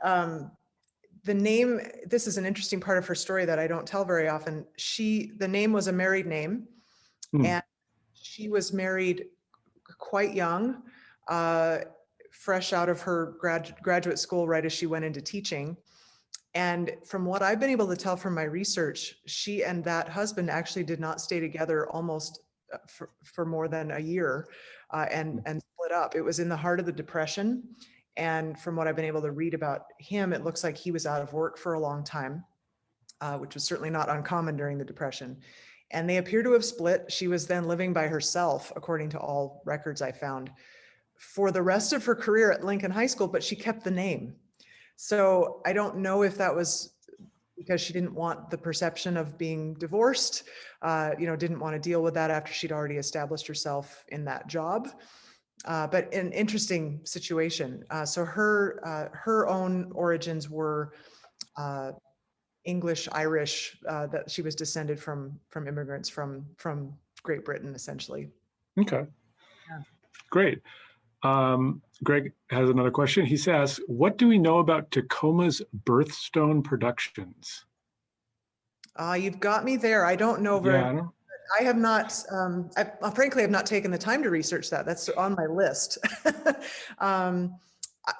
The name, this is an interesting part of her story that I don't tell very often. The name was a married name, and she was married quite young, fresh out of her graduate school right as she went into teaching. And from what I've been able to tell from my research, she and that husband actually did not stay together almost for more than a year and split up. It was in the heart of the Depression. And from what I've been able to read about him, it looks like he was out of work for a long time, which was certainly not uncommon during the Depression. And they appear to have split. She was then living by herself, according to all records I found, for the rest of her career at Lincoln High School, but she kept the name. So I don't know if that was because she didn't want the perception of being divorced, didn't want to deal with that after she'd already established herself in that job. But an interesting situation. So her own origins were English, Irish, that she was descended from immigrants from Great Britain, essentially. Okay, Yeah. Great. Greg has another question. He says, what do we know about Tacoma's birthstone productions? You've got me there. I don't know very much. I have not, frankly, I've not taken the time to research that. That's on my list.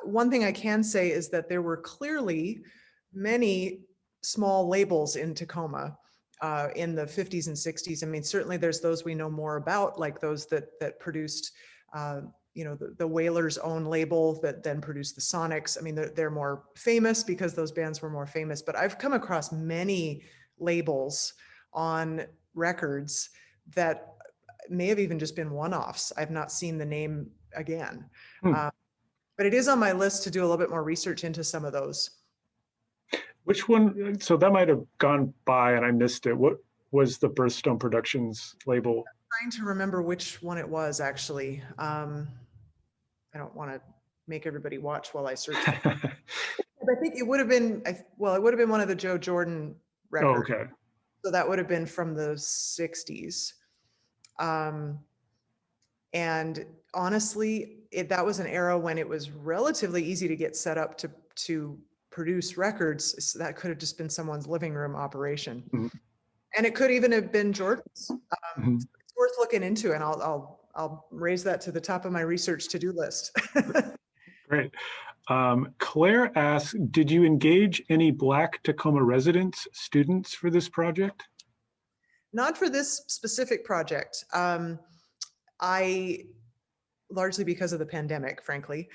One thing I can say is that there were clearly many small labels in Tacoma in the 50s and 60s. I mean, certainly there's those we know more about, like those that produced the Whalers' own label that then produced the Sonics. I mean, they're more famous because those bands were more famous, but I've come across many labels on records that may have even just been one-offs. I've not seen the name again. But it is on my list to do a little bit more research into some of those. Which one? So that might have gone by and I missed it. What was the Birthstone Productions label? I'm trying to remember which one it was, actually. I don't want to make everybody watch while I search. I think it would have been, it would have been one of the Joe Jordan records. Oh, okay. So that would have been from the 60s. And honestly, that was an era when it was relatively easy to get set up to produce records. So that could have just been someone's living room operation. Mm-hmm. And it could even have been Jordan's. It's worth looking into, and I'll raise that to the top of my research to-do list. Great. Claire asks, did you engage any Black Tacoma residents, students for this project? Not for this specific project. Largely because of the pandemic, frankly.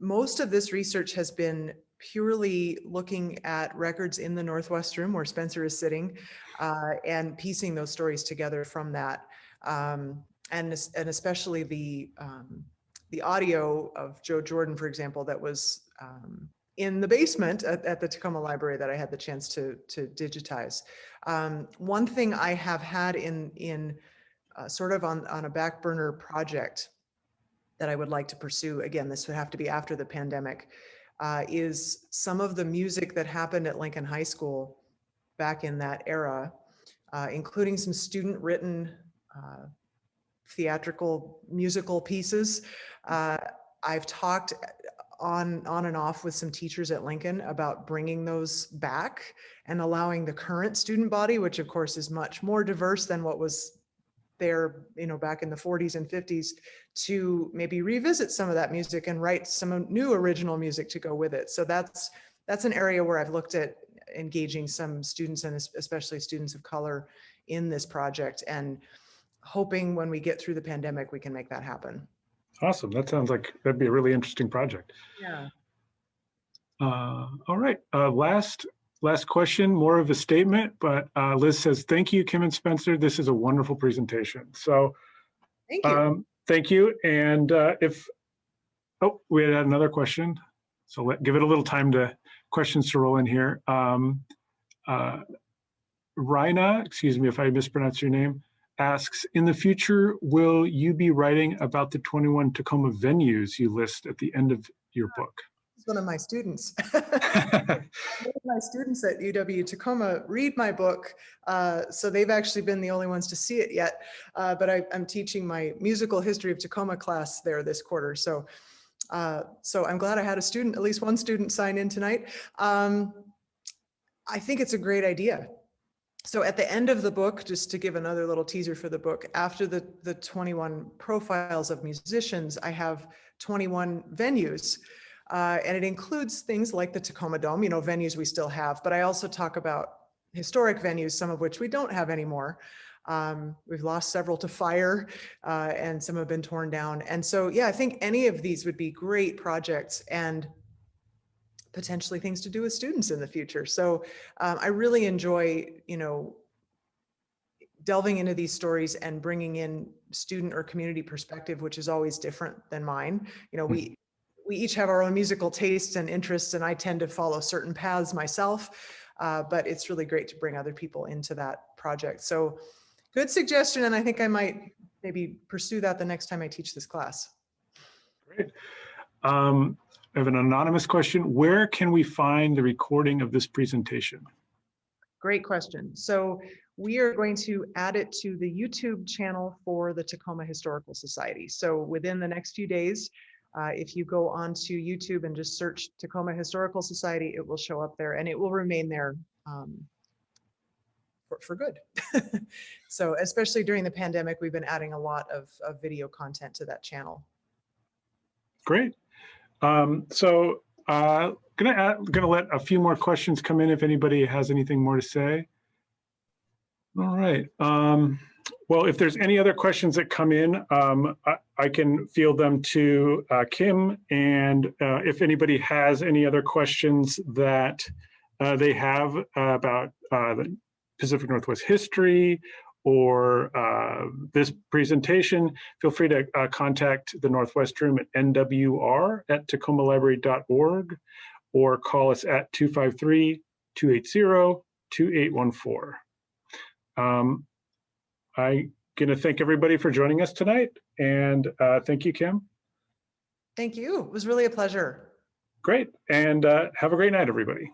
Most of this research has been purely looking at records in the Northwest Room where Spencer is sitting and piecing those stories together from that. And especially the audio of Joe Jordan, for example, that was in the basement at the Tacoma Library that I had the chance to digitize. One thing I have had in sort of on a back burner project that I would like to pursue, again, this would have to be after the pandemic, is some of the music that happened at Lincoln High School back in that era, including some student-written theatrical musical pieces. I've talked on and off with some teachers at Lincoln about bringing those back and allowing the current student body, which of course is much more diverse than what was there, back in the 40s and 50s, to maybe revisit some of that music and write some new original music to go with it. So that's an area where I've looked at engaging some students, and especially students of color, in this project, and hoping when we get through the pandemic, we can make that happen. Awesome. That sounds like that'd be a really interesting project. Yeah. All right. Last question, more of a statement, but Liz says, thank you, Kim and Spencer. This is a wonderful presentation. So thank you. Thank you. And we had another question. So give it a little time to questions to roll in here. Raina, excuse me if I mispronounce your name, asks, in the future, will you be writing about the 21 Tacoma venues you list at the end of your book? One of my students. My students at UW Tacoma read my book, so they've actually been the only ones to see it yet, but I'm teaching my musical history of Tacoma class there this quarter, so I'm glad I had at least one student sign in tonight. I think it's a great idea. So at the end of the book, just to give another little teaser for the book, after the 21 profiles of musicians, I have 21 venues. And it includes things like the Tacoma Dome, venues we still have, but I also talk about historic venues, some of which we don't have anymore. We've lost several to fire, and some have been torn down. And so, yeah, I think any of these would be great projects and potentially things to do with students in the future. So I really enjoy, delving into these stories and bringing in student or community perspective, which is always different than mine. We each have our own musical tastes and interests, and I tend to follow certain paths myself, but it's really great to bring other people into that project. So good suggestion, and I think I might maybe pursue that the next time I teach this class. Great. I have an anonymous question. Where can we find the recording of this presentation? Great question. So we are going to add it to the YouTube channel for the Tacoma Historical Society. So within the next few days, if you go onto YouTube and just search Tacoma Historical Society, it will show up there, and it will remain there for good. So especially during the pandemic, we've been adding a lot of video content to that channel. Great. So gonna let a few more questions come in if anybody has anything more to say. All right. Well, if there's any other questions that come in, I can field them to Kim. And if anybody has any other questions that they have about the Pacific Northwest history or this presentation, feel free to contact the Northwest Room at nwr@tacomallibrary.org or call us at 253-280-2814. I'm going to thank everybody for joining us tonight, and thank you, Kim. Thank you. It was really a pleasure. Great, and have a great night, everybody.